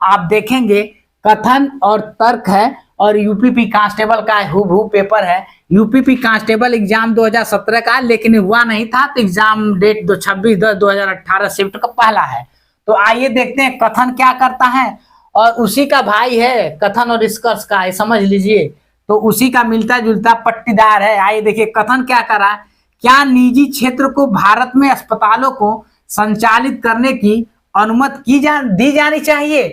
आप देखेंगे कथन और तर्क है और यूपीपी कांस्टेबल का हूबहू पेपर है। यूपीपी कांस्टेबल एग्जाम 2017 का, लेकिन हुआ नहीं था तो एग्जाम डेट 26/10/2018 शिफ्ट का पहला है। तो आइए देखते हैं कथन क्या करता है, और उसी का भाई है कथन और निष्कर्ष का, समझ लीजिए। तो उसी का मिलता जुलता पट्टीदार है। आइए देखिए कथन क्या कर रहा है। क्या निजी क्षेत्र को भारत में अस्पतालों को संचालित करने की अनुमति दी जानी चाहिए?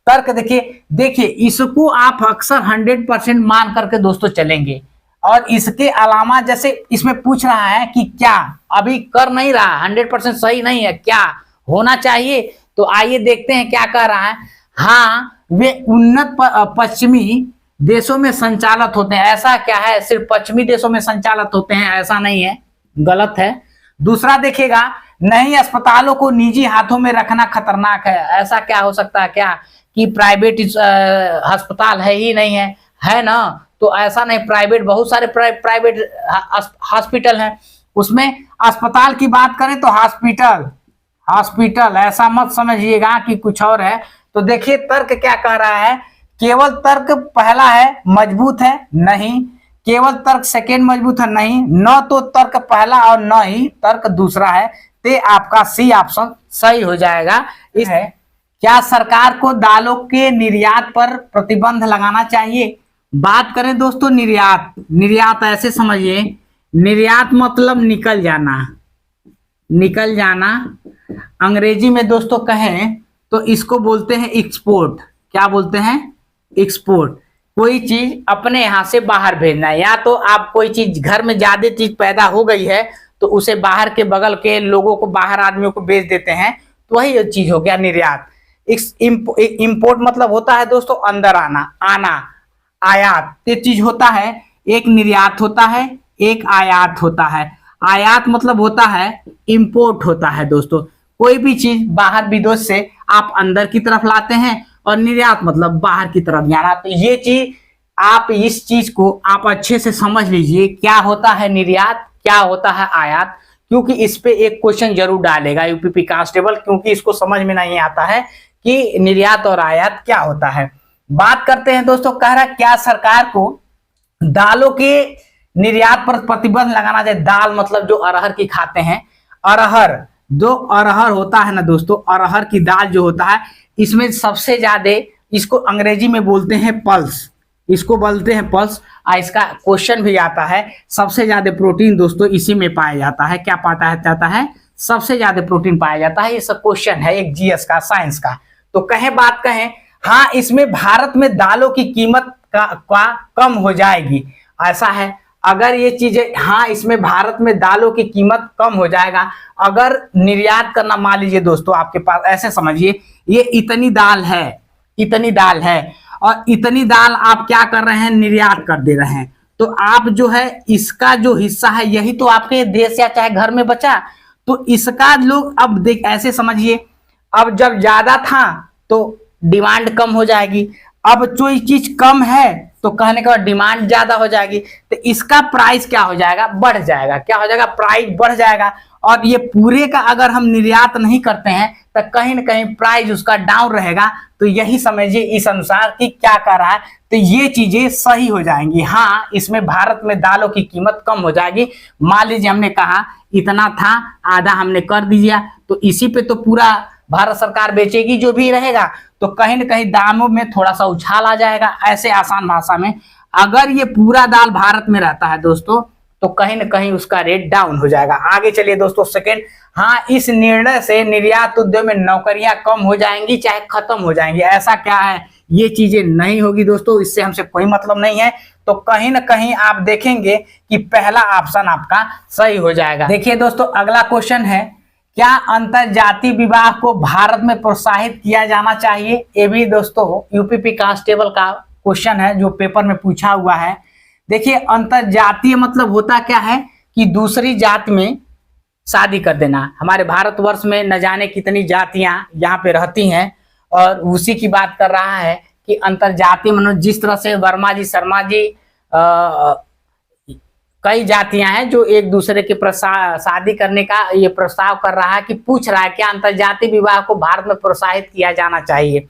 तर्क देखिए इसको आप अक्सर 100% मान करके दोस्तों चलेंगे। और इसके अलावा जैसे इसमें पूछ रहा है कि क्या अभी कर नहीं रहा, 100% सही नहीं है, क्या होना चाहिए? तो आइए देखते हैं क्या कह रहा है। हाँ, वे उन्नत पश्चिमी देशों में संचालित होते हैं। ऐसा क्या है, सिर्फ पश्चिमी देशों में संचालित होते हैं? ऐसा नहीं है, गलत है। दूसरा देखिएगा, नहीं, अस्पतालों को निजी हाथों में रखना खतरनाक है। ऐसा क्या हो सकता है क्या कि प्राइवेट अस्पताल है ही नहीं है ना? तो ऐसा नहीं, प्राइवेट बहुत सारे प्राइवेट हॉस्पिटल हैं। उसमें अस्पताल की बात करें तो हॉस्पिटल ऐसा मत समझिएगा कि कुछ और है। तो देखिए तर्क क्या कह रहा है। केवल तर्क पहला है मजबूत है, नहीं। केवल तर्क सेकेंड मजबूत है, नहीं। न तो तर्क पहला और न ही तर्क दूसरा है। ते आपका सी ऑप्शन सही हो जाएगा। इस है, क्या सरकार को दालों के निर्यात पर प्रतिबंध लगाना चाहिए? बात करें दोस्तों निर्यात ऐसे समझिए, निर्यात मतलब निकल जाना। अंग्रेजी में दोस्तों कहें तो इसको बोलते हैं एक्सपोर्ट। क्या बोलते हैं? एक्सपोर्ट। कोई चीज अपने यहाँ से बाहर भेजना है, या तो आप कोई चीज घर में ज्यादा चीज पैदा हो गई है तो उसे बाहर के बगल के लोगों को, बाहर आदमियों को बेच देते हैं, तो वही चीज हो गया निर्यात। इंपोर्ट मतलब होता है दोस्तों अंदर आना। आयात ये चीज होता है, एक निर्यात होता है, एक आयात होता है। आयात मतलब होता है इंपोर्ट होता है दोस्तों, कोई भी चीज बाहर विदेश से आप अंदर की तरफ लाते हैं, और निर्यात मतलब बाहर की तरफ जाना। तो ये चीज आप इस चीज को आप अच्छे से समझ लीजिए, क्या होता है निर्यात, क्या होता है आयात, क्योंकि इस पे एक क्वेश्चन जरूर डालेगा यूपीपी कांस्टेबल, क्योंकि इसको समझ में नहीं आता है कि निर्यात और आयात क्या होता है। बात करते हैं दोस्तों, कह रहा है क्या सरकार को दालों के निर्यात पर प्रतिबंध लगाना चाहिए? दाल मतलब जो अरहर की खाते हैं, अरहर होता है ना दोस्तों, अरहर की दाल जो होता है, इसमें सबसे ज्यादा, इसको अंग्रेजी में बोलते हैं पल्स, इसका क्वेश्चन भी आता है। सबसे ज्यादा प्रोटीन दोस्तों इसी में पाया जाता है। क्या पाता है? सबसे ज्यादा प्रोटीन पाया जाता है। ये सब क्वेश्चन है एक जीएस का, साइंस का। तो कहें हाँ, इसमें भारत में दालों की कीमत का कम हो जाएगी। ऐसा है, अगर ये चीजें, हाँ, इसमें भारत में दालों की कीमत कम हो जाएगा अगर निर्यात करना। मान लीजिए दोस्तों आपके पास, ऐसे समझिए, ये इतनी दाल है और इतनी दाल आप क्या कर रहे हैं, निर्यात कर दे रहे हैं। तो आप जो है इसका जो हिस्सा है यही तो आपके देश या चाहे घर में बचा, तो इसका लोग अब देख, ऐसे समझिए, अब जब ज्यादा था तो डिमांड कम हो जाएगी, अब जो चीज कम है तो कहने के बाद डिमांड ज्यादा हो जाएगी, तो इसका प्राइस क्या हो जाएगा, बढ़ जाएगा। क्या हो जाएगा, प्राइस बढ़ जाएगा। और ये पूरे का अगर हम निर्यात नहीं करते हैं तो कहीं ना कहीं प्राइस उसका डाउन रहेगा। तो यही समझिए इस अनुसार कि क्या कर रहा है, तो ये चीजें सही हो जाएंगी। हाँ, इसमें भारत में दालों की कीमत कम हो जाएगी। मान लीजिए हमने कहा इतना था, आधा हमने कर दिया, तो इसी पे तो पूरा भारत सरकार बेचेगी जो भी रहेगा, तो कहीं ना कहीं दामों में थोड़ा सा उछाल आ जाएगा। ऐसे आसान भाषा में, अगर ये पूरा दाल भारत में रहता है दोस्तों तो कहीं ना कहीं उसका रेट डाउन हो जाएगा। आगे चलिए दोस्तों सेकंड, हाँ, इस निर्णय से निर्यात उद्योग में नौकरियां कम हो जाएंगी चाहे खत्म हो जाएंगी। ऐसा क्या है, ये चीजें नहीं होगी दोस्तों, इससे हमसे कोई मतलब नहीं है। तो कहीं ना कहीं आप देखेंगे कि पहला ऑप्शन आपका सही हो जाएगा। देखिए दोस्तों अगला क्वेश्चन है, क्या अंतरजातीय विवाह को भारत में प्रोत्साहित किया जाना चाहिए? ये भी दोस्तों यूपीपी कांस्टेबल का क्वेश्चन है जो पेपर में पूछा हुआ है। देखिए अंतरजातीय मतलब होता क्या है कि दूसरी जात में शादी कर देना। हमारे भारतवर्ष में न जाने कितनी जातियां यहाँ पे रहती हैं, और उसी की बात कर रहा है कि अंतरजातीय मतलब जिस तरह से वर्मा जी, शर्मा जी, कई जातियां हैं जो एक दूसरे के शादी करने का ये प्रस्ताव कर रहा है, कि पूछ रहा है क्या अंतरजातीय विवाह को भारत में प्रोत्साहित किया जाना चाहिए।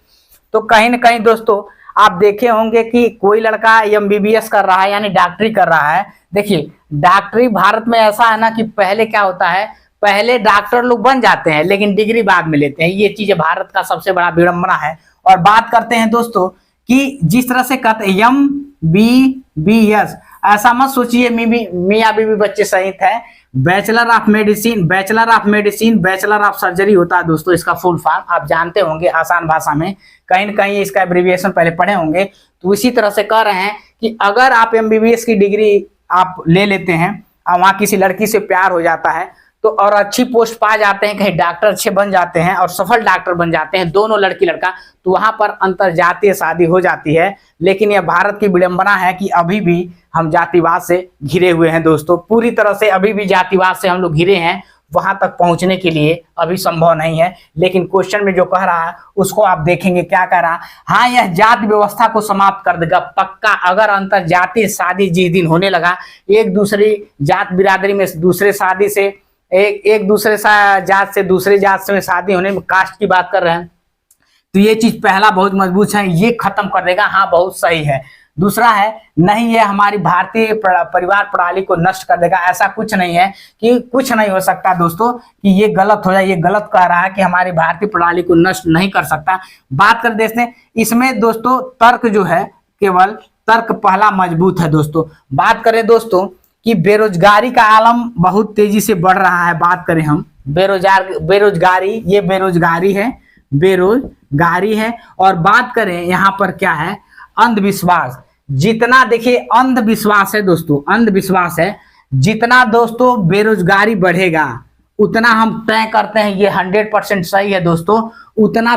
तो कहीं ना कहीं दोस्तों आप देखे होंगे कि कोई लड़का एमबीबीएस कर रहा है यानी डॉक्टरी कर रहा है। देखिए डॉक्टरी भारत में ऐसा है ना कि पहले क्या होता है, पहले डॉक्टर लोग बन जाते हैं लेकिन डिग्री बाद में लेते हैं। ये चीज भारत का सबसे बड़ा विडंबना है। और बात करते हैं दोस्तों कि जिस तरह से कहते हैं MBBS, ऐसा मत सोचिए मियाँ बीवी बच्चे सहित है। Bachelor of medicine, bachelor of medicine, bachelor of surgery होता है दोस्तों इसका फुल फॉर्म, आप जानते होंगे आसान भाषा में, कहीं ना कहीं इसका एब्रिविएशन पहले पढ़े होंगे। तो इसी तरह से कह रहे हैं कि अगर आप MBBS की डिग्री आप ले लेते हैं और वहां किसी लड़की से प्यार हो जाता है तो और अच्छी पोस्ट पा जाते हैं, कहीं डॉक्टर अच्छे बन जाते हैं और सफल डॉक्टर बन जाते हैं, दोनों लड़की लड़का, तो वहां पर अंतरजातीय शादी हो जाती है। लेकिन यह भारत की विडंबना है कि अभी भी हम जातिवाद से घिरे हुए हैं दोस्तों, पूरी तरह से अभी भी जातिवाद से हम लोग घिरे हैं, वहां तक पहुंचने के लिए अभी संभव नहीं है। लेकिन क्वेश्चन में जो कह रहा है उसको आप देखेंगे क्या कह रहा है। हाँ, यह जाति व्यवस्था को समाप्त कर देगा पक्का। अगर अंतर जातीय शादी जिस दिन होने लगा, एक दूसरी जात बिरादरी में दूसरे शादी से एक दूसरे जात से दूसरे जात से शादी होने में, कास्ट की बात कर रहे हैं, तो ये चीज पहला बहुत मजबूत है, ये खत्म कर देगा। हाँ बहुत सही है। दूसरा है नहीं, ये हमारी भारतीय परिवार प्रणाली को नष्ट कर देगा। ऐसा कुछ नहीं है कि कुछ नहीं हो सकता दोस्तों कि ये गलत हो जाए, ये गलत कह रहा है कि हमारी भारतीय प्रणाली को नष्ट नहीं कर सकता। बात कर देते हैं इसमें दोस्तों, तर्क जो है केवल तर्क पहला मजबूत है दोस्तों। बात करें दोस्तों कि बेरोजगारी का आलम बहुत तेजी से बढ़ रहा है। बात करें हम बेरोजगारी, ये बेरोजगारी है। और बात करें यहाँ पर क्या है, अंधविश्वास। जितना देखिए अंधविश्वास है दोस्तों, अंधविश्वास है, जितना दोस्तों बेरोजगारी बढ़ेगा उतना हम तय करते हैं ये 100% सही है दोस्तों, उतना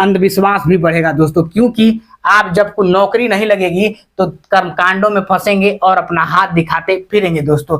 अंधविश्वास भी बढ़ेगा दोस्तों। क्योंकि आप जब कोई नौकरी नहीं लगेगी तो कर्मकांडों में फंसेंगे और अपना हाथ दिखाते फिरेंगे दोस्तों।